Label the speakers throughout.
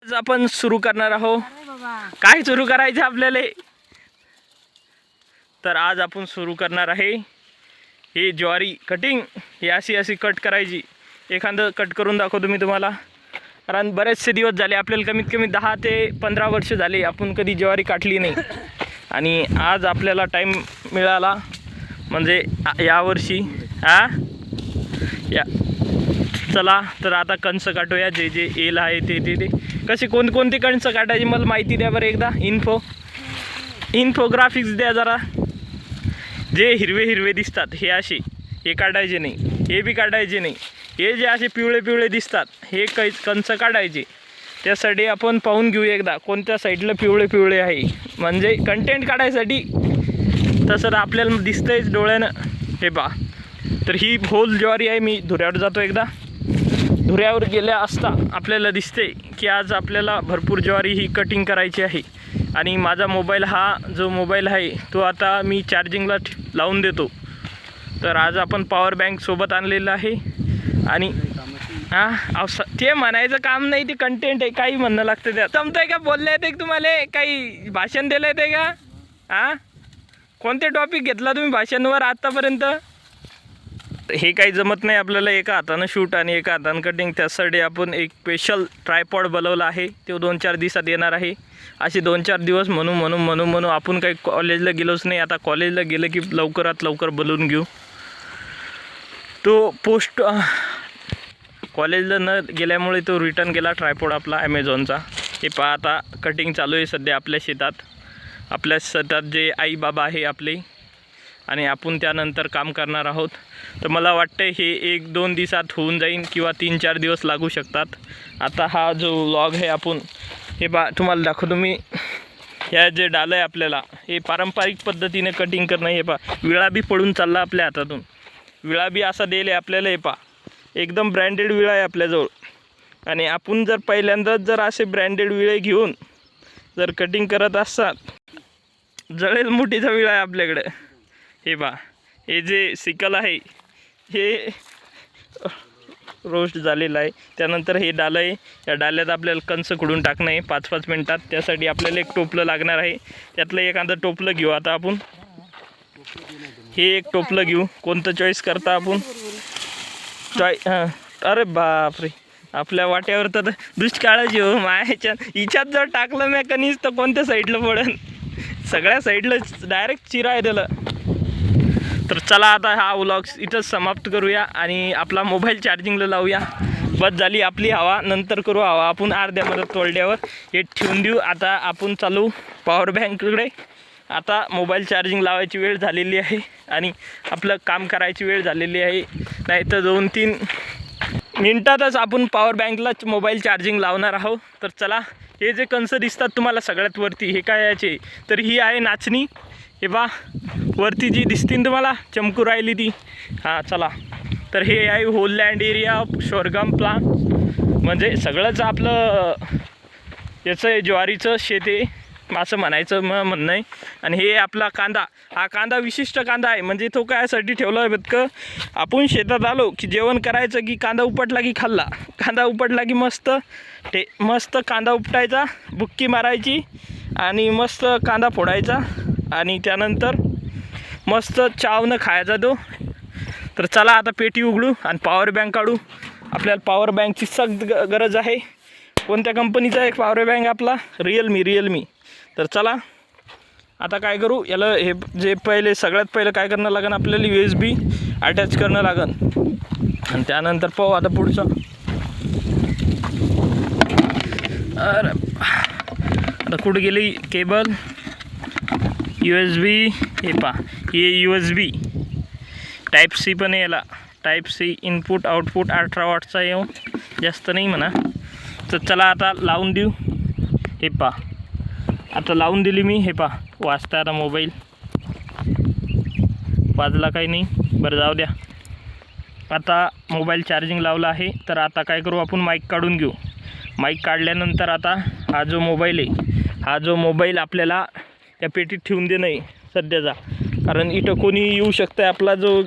Speaker 1: आज आपण सुरू करणार आहोत. काय सुरू करायचं आपल्याला? तर आज आपण सुरू करणार आहे ही ज्वारी कटिंग. ही अशी कट करायची. एखादं कट करून दाखवतो मी तुम्हाला. कारण बरेचसे दिवस झाले, आपल्याला कमीत कमी 10 ते 15 वर्ष झाले आपण कधी ज्वारी काटली नाही. आणि आज आपल्याला टाईम मिळाला, म्हणजे यावर्षी चला तर आता कणस काटूया. जे जे येल आहे ते कसे कोणते कणस काटायचे मला माहिती द्या बरं एकदा. इन्फोग्राफिक्स द्या जरा. जे हिरवे दिसतात हे असे, हे काढायचे नाही. हे बी काढायचे नाही. हे जे असे पिवळे दिसतात हे कणस काढायचे. त्यासाठी आपण पाहून घेऊ एकदा कोणत्या साईडला पिवळे आहे, म्हणजे कंटेंट काढायसाठी. तसं आपल्याला दिसतंयच डोळ्यानं. हे पहा, तर ही होल ज्वारी आहे. मी धुऱ्यावर जातो एकदा. धुऱ्यावर गेल्या असता आपल्याला दिसते की आज आपल्याला भरपूर ज्वारी ही कटिंग करायची आहे. आणि माझा मोबाईल, हा जो मोबाईल आहे तो आता मी चार्जिंगला लावून देतो. तर आज आपण पॉवर बँक सोबत आणलेलं आहे. आणि ते म्हणायचं काम नाही, ते कंटेंट आहे. काही म्हणणं लागतं त्यात. जमतंय का? बोलले येते तुम्हाला? काही भाषण दिलं येते का? कोणते टॉपिक घेतला तुम्ही भाषणवर आत्तापर्यंत? हे काही जमत नाही आपल्याला. एका हातानं शूट आणि एका हातानं कटिंग. त्यासाठी आपण एक स्पेशल ट्रायपॉड बनवला आहे. तो 2-4 दिवसात येणार आहे. असे 2-4 दिवस म्हणून आपण काही कॉलेजला गेलोच नाही. आता कॉलेजला गेलं की लवकरात लवकर बोलवून घेऊ. तो पोस्ट कॉलेजला न गेल्यामुळे तो रिटर्न गेला ट्रायपॉड आपला ॲमेझॉनचा. हे पहा, आता कटिंग चालू आहे सध्या आपल्या शेतात. आपल्या शेतात जे आई बाबा आहे आपले, आणि आपण त्यानंतर काम करणार आहोत. तर मला वाटतं हे 1-2 दिवसात होऊन जाईन किंवा 3-4 दिवस लागू शकतात. आता हा जो व्लॉग आहे आपण हे तुम्हाला दाखवतो मी. ह्या जे डालं आहे आपल्याला, हे पारंपरिक पद्धतीने कटिंग करणं. हे पहा, विळा बी पडून चालला आपल्या हातातून. विळा बी असा दिला आहे आपल्याला. हे पहा, एकदम ब्रँडेड विळा आहे आपल्याजवळ. आणि आपण जर पहिल्यांदाच जर असे ब्रँडेड विळे घेऊन जर कटिंग करत असाल, जळेल मोठीचा विळा आहे आपल्याकडे. हे पहा, हे जे सिकल आहे हे रोस्ट झालेलं आहे. त्यानंतर हे डालं आहे. या डाल्यात आपल्याला कणस खुडून टाकणं आहे 5-5 मिनटात. त्यासाठी आपल्याला एक टोपलं लागणार आहे. त्यातलं एखादं टोपलं घेऊ आता आपण. हे एक टोपलं घेऊ. कोणतं चॉईस करता आपण? अरे बापरे, आपल्या वाट्यावर तर दुष्काळाची हो मायाच्या. हिच्यात जर टाकलं मी कणीस तर कोणत्या साईडला पडेल? सगळ्या साईडला डायरेक्ट चिरा आहे त्याला. तर चला आता हा व्लॉग इथंच समाप्त करूया आणि आपला मोबाईल चार्जिंगला लावूया. बस झाली आपली हवा, नंतर करू हवा आपण अर्ध्या मदत तोडल्यावर. हे ठेवून देऊ. आता आपण चालू पॉवर बँककडे. आता मोबाईल चार्जिंग लावायची वेळ झालेली आहे आणि आपलं काम करायची वेळ झालेली आहे. नाही तर 2-3 मिनटातच आपण पॉवर बँकला मोबाईल चार्जिंग लावणार आहोत. तर चला, हे जे कणस दिसतात तुम्हाला सगळ्यात वरती, हे काय याचे? तर ही आहे नाचणी. हे बा वरती जी दिसतील तुम्हाला चमकू राहिली ती. चला, तर हे आहे होललँड एरिया ऑफ सोरगम प्लांट. म्हणजे सगळंच आपलं याचं ज्वारीचं शेत आहे असं म्हणायचं म्हणणं आहे. आणि हे आपला कांदा. हा कांदा विशिष्ट कांदा आहे. म्हणजे तो कायसाठी ठेवला आहे बघ, आपण शेतात आलो की जेवण करायचं की कांदा उपटला की खाल्ला. कांदा उपटला की मस्त कांदा उपटायचा, बुक्की मारायची आणि मस्त कांदा फोडायचा आणि त्यानंतर मस्त चावनं खायचा तो. तर चला आता पेटी उघडू आणि पॉवर बँक काढू. आपल्याला पॉवर बँकची सख्त गरज आहे. कोणत्या कंपनीचा आहे पॉवर बँक? आपला रिअलमी. तर चला आता काय करू, याला हे जे सगळ्यात पहिलं काय करणं लागेल आपल्याला, USB अटॅच करणं लागेल. आणि त्यानंतर पाहू आता पुढचं. अरे आता कुठे गेली केबल? USB. हे पहा, हे USB Type-C पण आहे याला. Type-C इनपुट आउटपुट 18 वॉटचा येऊ, जास्त नाही म्हणा. तर चला आता लावून देऊ. हे पहा, आता लावून दिली मी. हे पहा, वाजता आता मोबाईल. वाजला काही नाही, बरं जाऊ द्या. आता मोबाईल चार्जिंग लावला आहे. तर आता काय करू, आपण माईक काढून घेऊ. माईक काढल्यानंतर आता हा जो मोबाईल आहे, हा जो मोबाईल आपल्याला त्या पेटीत ठेवून दे नाही सध्याचा. कारण इथं कोणी येऊ शकतं. आपला जो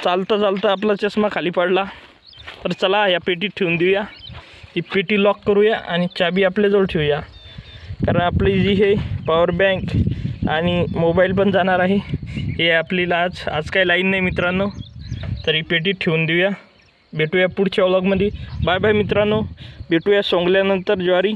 Speaker 1: चालता आपला चष्मा खाली पडला. तर चला या पेटीत ठेवून देऊया. ही पेटी लॉक करूया आणि चाबी आपल्याजवळ ठेवूया, कारण आपली जी हे पॉवर बँक आणि मोबाईल पण जाणार आहे. हे आपल्याला आज काही लाईन नाही मित्रांनो, तर ही पेटी ठेवून देऊया. भेटूया पुढच्या व्लॉगमध्ये. बाय बाय मित्रांनो, भेटूया सोंगल्यानंतर ज्वारी.